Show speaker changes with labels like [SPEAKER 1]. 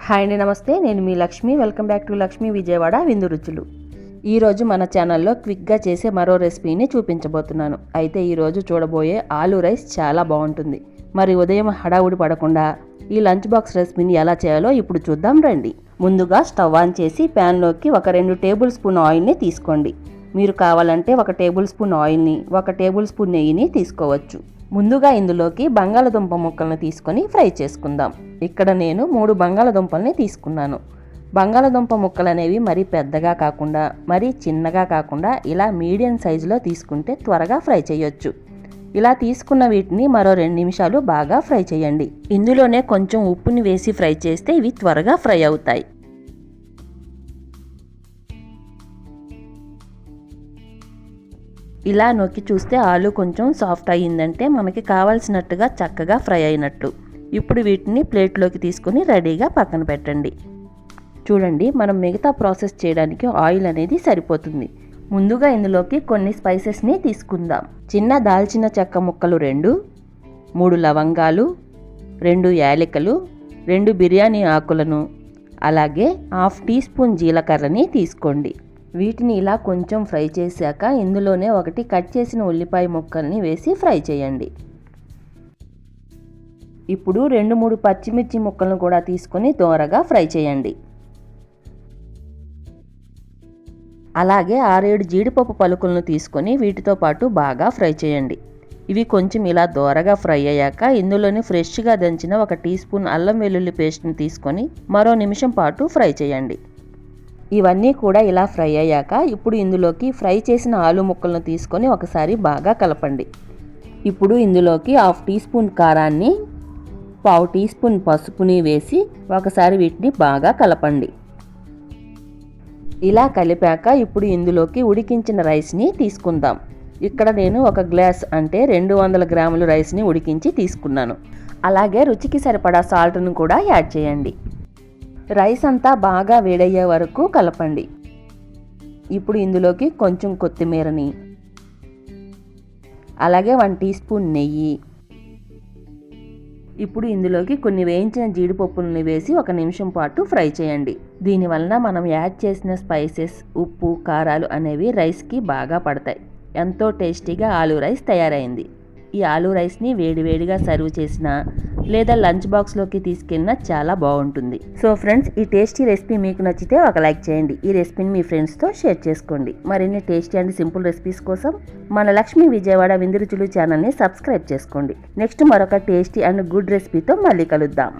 [SPEAKER 1] Hi అండి, నమస్తే. నేను మీ Lakshmi. Welcome back to Lakshmi Vijayawada Vindu Ruchulu. ఈరోజు మన ఛానల్లో క్విక్గా చేసే మరో రెసిపీని చూపించబోతున్నాను. అయితే ఈరోజు చూడబోయే ఆలూ రైస్ చాలా బాగుంటుంది. మరి ఉదయం హడావుడి పడకుండా ఈ లంచ్ బాక్స్ రెసిపీని ఎలా చేయాలో ఇప్పుడు చూద్దాం రండి. ముందుగా స్టవ్ ఆన్ చేసి ప్యాన్లోకి ఒక 2 టేబుల్ స్పూన్ ఆయిల్ని తీసుకోండి. మీరు కావాలంటే 1 టేబుల్ స్పూన్ ఆయిల్ని, 1 టేబుల్ స్పూన్ నెయ్యిని తీసుకోవచ్చు. ముందుగా ఇందులోకి బంగాళదుంప ముక్కలను తీసుకొని ఫ్రై చేసుకుందాం. ఇక్కడ నేను 3 బంగాళదుంపల్ని తీసుకున్నాను. బంగాళదుంప ముక్కలు అనేవి మరీ పెద్దగా కాకుండా మరీ చిన్నగా కాకుండా ఇలా మీడియం సైజులో తీసుకుంటే త్వరగా ఫ్రై చేయొచ్చు. ఇలా తీసుకున్న వీటిని మరో 2 నిమిషాలు బాగా ఫ్రై చేయండి. ఇందులోనే కొంచెం ఉప్పుని వేసి ఫ్రై చేస్తే ఇవి త్వరగా ఫ్రై అవుతాయి. ఇలా నొక్కి చూస్తే ఆలు కొంచెం సాఫ్ట్ అయ్యిందంటే మనకి కావాల్సినట్టుగా చక్కగా ఫ్రై అయినట్లు. ఇప్పుడు వీటిని ప్లేట్లోకి తీసుకుని రెడీగా పక్కన పెట్టండి. చూడండి, మనం మిగతా ప్రాసెస్ చేయడానికి ఆయిల్ అనేది సరిపోతుంది. ముందుగా ఇందులోకి కొన్ని స్పైసెస్ని తీసుకుందాం. చిన్న దాల్చిన చెక్క ముక్కలు 2, 3 లవంగాలు, 2 యాలకులు, 2 బిర్యానీ ఆకులను, అలాగే 1/2 టీ స్పూన్ జీలకర్రని తీసుకోండి. వీటిని ఇలా కొంచెం ఫ్రై చేశాక ఇందులోనే 1 కట్ చేసిన ఉల్లిపాయ ముక్కల్ని వేసి ఫ్రై చేయండి. ఇప్పుడు 2-3 పచ్చిమిర్చి ముక్కలను కూడా తీసుకొని దోరగా ఫ్రై చేయండి. అలాగే 6-7 జీడిపప్పు పలుకులను తీసుకొని వీటితో పాటు బాగా ఫ్రై చేయండి. ఇవి కొంచెం ఇలా దోరగా ఫ్రై అయ్యాక ఇందులోని ఫ్రెష్గా దంచిన 1 టీ స్పూన్ అల్లం వెల్లుల్లి పేస్ట్ని తీసుకొని మరో నిమిషం పాటు ఫ్రై చేయండి. ఇవన్నీ కూడా ఇలా ఫ్రై అయ్యాక ఇప్పుడు ఇందులోకి ఫ్రై చేసిన ఆలు ముక్కలను తీసుకొని ఒకసారి బాగా కలపండి. ఇప్పుడు ఇందులోకి 1/2 టీ స్పూన్ కారాన్ని, 1/4 టీ స్పూన్ పసుపుని వేసి ఒకసారి వీటిని బాగా కలపండి. ఇలా కలిపాక ఇప్పుడు ఇందులోకి ఉడికించిన రైస్ని తీసుకుందాం. ఇక్కడ నేను 1 గ్లాస్ అంటే 200 గ్రాముల రైస్ని ఉడికించి తీసుకున్నాను. అలాగే రుచికి సరిపడా సాల్ట్ను కూడా యాడ్ చేయండి. రైస్ అంతా బాగా వేడయ్యే వరకు కలపండి. ఇప్పుడు ఇందులోకి కొంచెం కొత్తిమీరని, అలాగే 1 టీ స్పూన్ నెయ్యి, ఇప్పుడు ఇందులోకి కొన్ని వేయించిన జీడిపప్పులని వేసి 1 నిమిషం పాటు ఫ్రై చేయండి. దీనివలన మనం యాడ్ చేసిన స్పైసెస్, ఉప్పు, కారాలు అనేవి రైస్కి బాగా పడతాయి. ఎంతో టేస్టీగా ఆలూ రైస్ తయారైంది. ఈ ఆలూ రైస్ని వేడివేడిగా సర్వ్ చేసినా లేదా లంచ్ బాక్స్లోకి తీసుకెళ్ళినా చాలా బాగుంటుంది. సో ఫ్రెండ్స్, ఈ టేస్టీ రెసిపీ మీకు నచ్చితే ఒక లైక్ చేయండి. ఈ రెసిపీని మీ ఫ్రెండ్స్తో షేర్ చేసుకోండి. మరిన్ని టేస్టీ అండ్ సింపుల్ రెసిపీస్ కోసం మన లక్ష్మి విజయవాడ విందు రుచులు ఛానల్ని సబ్స్క్రైబ్ చేసుకోండి. నెక్స్ట్ మరొక టేస్టీ అండ్ గుడ్ రెసిపీతో మళ్ళీ కలుద్దాం.